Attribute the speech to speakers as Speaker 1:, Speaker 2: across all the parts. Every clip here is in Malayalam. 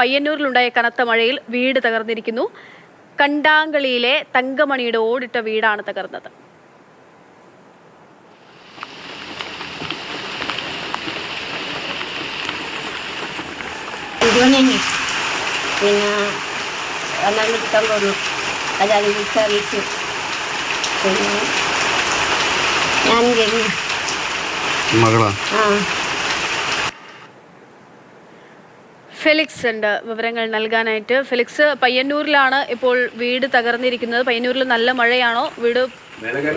Speaker 1: പയ്യന്നൂരിലുണ്ടായ കനത്ത മഴയിൽ വീട് തകർന്നിരിക്കുന്നു. കണ്ടാങ്കളിയിലെ തങ്കമണിയുടെ ഓടിട്ട വീടാണ് തകർന്നത്. ഫെലിക്സ് ഉണ്ട് വിവരങ്ങൾ നൽകാനായിട്ട്. ഫെലിക്സ്, പയ്യന്നൂരിലാണ് ഇപ്പോൾ വീട് തകർന്നിരിക്കുന്നത്. പയ്യന്നൂരിൽ നല്ല മഴയാണോ? വീട്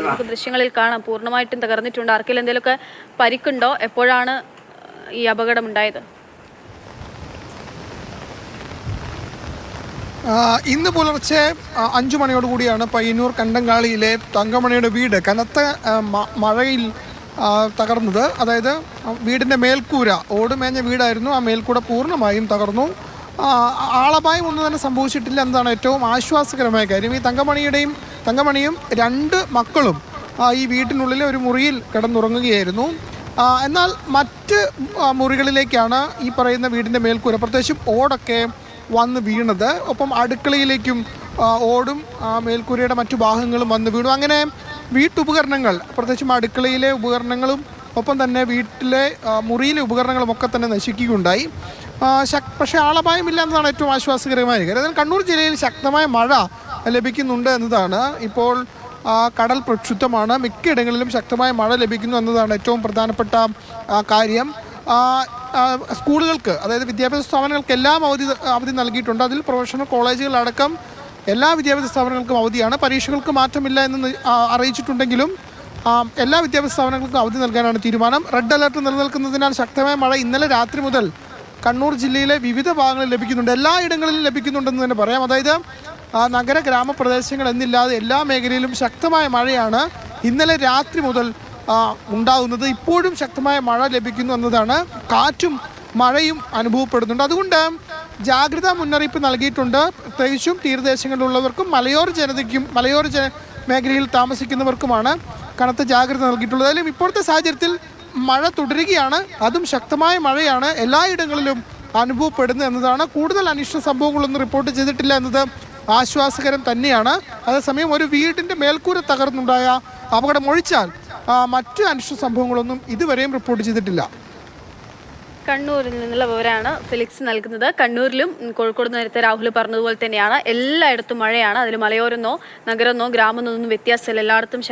Speaker 1: നമുക്ക് ദൃശ്യങ്ങളിൽ കാണാം, പൂർണ്ണമായിട്ടും തകർന്നിട്ടുണ്ട്. ആർക്കെങ്കിലും എന്തെങ്കിലുമൊക്കെ പരിക്കുണ്ടോ? എപ്പോഴാണ് ഈ അപകടം ഉണ്ടായത്?
Speaker 2: ഇന്ന് പുലർച്ചെ 5 മണിയോടുകൂടിയാണ് പയ്യന്നൂർ കണ്ടങ്കാളിയിലെ തങ്കമണിയുടെ വീട് കനത്ത മഴയിൽ തകർന്നത്. അതായത് വീടിൻ്റെ മേൽക്കൂര ഓടുമേഞ്ഞ വീടായിരുന്നു. ആ മേൽക്കൂര പൂർണ്ണമായും തകർന്നു. ആളപായം ഒന്നും തന്നെ സംഭവിച്ചിട്ടില്ല എന്നതാണ് ഏറ്റവും ആശ്വാസകരമായ കാര്യം. ഈ തങ്കമണിയും 2 മക്കളും ഈ വീട്ടിനുള്ളിലെ ഒരു മുറിയിൽ കിടന്നുറങ്ങുകയായിരുന്നു. എന്നാൽ മറ്റ് മുറികളിലേക്കാണ് ഈ പറയുന്ന വീടിൻ്റെ മേൽക്കൂര, പ്രത്യേകിച്ചും ഓടൊക്കെ വന്ന് വീണത്. ഒപ്പം അടുക്കളയിലേക്കും ഓടും മേൽക്കൂരയുടെ മറ്റു ഭാഗങ്ങളും വന്ന് വീണു. അങ്ങനെ വീട്ടുപകരണങ്ങൾ, പ്രത്യേകിച്ചും അടുക്കളയിലെ ഉപകരണങ്ങളും ഒപ്പം തന്നെ വീട്ടിലെ മുറിയിലെ ഉപകരണങ്ങളും ഒക്കെ തന്നെ നശിക്കുകയുണ്ടായി. പക്ഷേ ആളപായമില്ല എന്നതാണ് ഏറ്റവും ആശ്വാസകരമായ കാര്യം. എന്നാൽ കണ്ണൂർ ജില്ലയിൽ ശക്തമായ മഴ ലഭിക്കുന്നുണ്ട് എന്നതാണ്. ഇപ്പോൾ കടൽ പ്രക്ഷുബ്ധമാണ്. മിക്കയിടങ്ങളിലും ശക്തമായ മഴ ലഭിക്കുന്നു എന്നതാണ് ഏറ്റവും പ്രധാനപ്പെട്ട കാര്യം. സ്കൂളുകൾക്ക്, അതായത് വിദ്യാഭ്യാസ സ്ഥാപനങ്ങൾക്കെല്ലാം അവധി നൽകിയിട്ടുണ്ട്. അതിൽ പ്രൊഫഷണൽ കോളേജുകളടക്കം എല്ലാ വിദ്യാഭ്യാസ സ്ഥാപനങ്ങൾക്കും അവധിയാണ്. പരീക്ഷകൾക്ക് മാറ്റമില്ല എന്ന് അറിയിച്ചിട്ടുണ്ടെങ്കിലും എല്ലാ വിദ്യാഭ്യാസ സ്ഥാപനങ്ങൾക്കും അവധി നൽകാനാണ് തീരുമാനം. റെഡ് അലർട്ട് നിലനിൽക്കുന്നതിനാൽ ശക്തമായ മഴ ഇന്നലെ രാത്രി മുതൽ കണ്ണൂർ ജില്ലയിലെ വിവിധ ഭാഗങ്ങളിൽ ലഭിക്കുന്നുണ്ട്. എല്ലായിടങ്ങളിലും ലഭിക്കുന്നുണ്ടെന്ന് തന്നെ പറയാം. അതായത് നഗര ഗ്രാമപ്രദേശങ്ങൾ എന്നില്ലാതെ എല്ലാ മേഖലയിലും ശക്തമായ മഴയാണ് ഇന്നലെ രാത്രി മുതൽ ഉണ്ടാകുന്നത്. ഇപ്പോഴും ശക്തമായ മഴ ലഭിക്കുന്നു എന്നതാണ്. കാറ്റും മഴയും അനുഭവപ്പെടുന്നുണ്ട്. അതുകൊണ്ട് ജാഗ്രതാ മുന്നറിയിപ്പ് നൽകിയിട്ടുണ്ട്. പ്രത്യേകിച്ചും തീരദേശങ്ങളിലുള്ളവർക്കും മലയോര മേഖലയിൽ താമസിക്കുന്നവർക്കുമാണ് കനത്ത ജാഗ്രത നൽകിയിട്ടുള്ളത്. അതിലും ഇപ്പോഴത്തെ സാഹചര്യത്തിൽ മഴ തുടരുകയാണ്. അതും ശക്തമായ മഴയാണ് എല്ലായിടങ്ങളിലും അനുഭവപ്പെടുന്നത് എന്നതാണ്. കൂടുതൽ അനിഷ്ട സംഭവങ്ങളൊന്നും റിപ്പോർട്ട് ചെയ്തിട്ടില്ല എന്നത് ആശ്വാസകരം തന്നെയാണ്. അതേസമയം ഒരു വീടിൻ്റെ മേൽക്കൂര തകർന്നുണ്ടായ അപകടം ഒഴിച്ചാൽ മറ്റ് അനിഷ്ട സംഭവങ്ങളൊന്നും ഇതുവരെയും റിപ്പോർട്ട് ചെയ്തിട്ടില്ല.
Speaker 1: കണ്ണൂരിൽ നിന്നുള്ള വിവരമാണ് ഫെലിക്സ് നൽകുന്നത്. കണ്ണൂരിലും കോഴിക്കോട് നേരത്തെ രാഹുൽ പറഞ്ഞതുപോലെ തന്നെയാണ്, എല്ലായിടത്തും മഴയാണ്. അതിൽ മലയോരെന്നോ നഗരമെന്നോ ഗ്രാമമെന്നൊന്നും വ്യത്യാസമില്ല. എല്ലായിടത്തും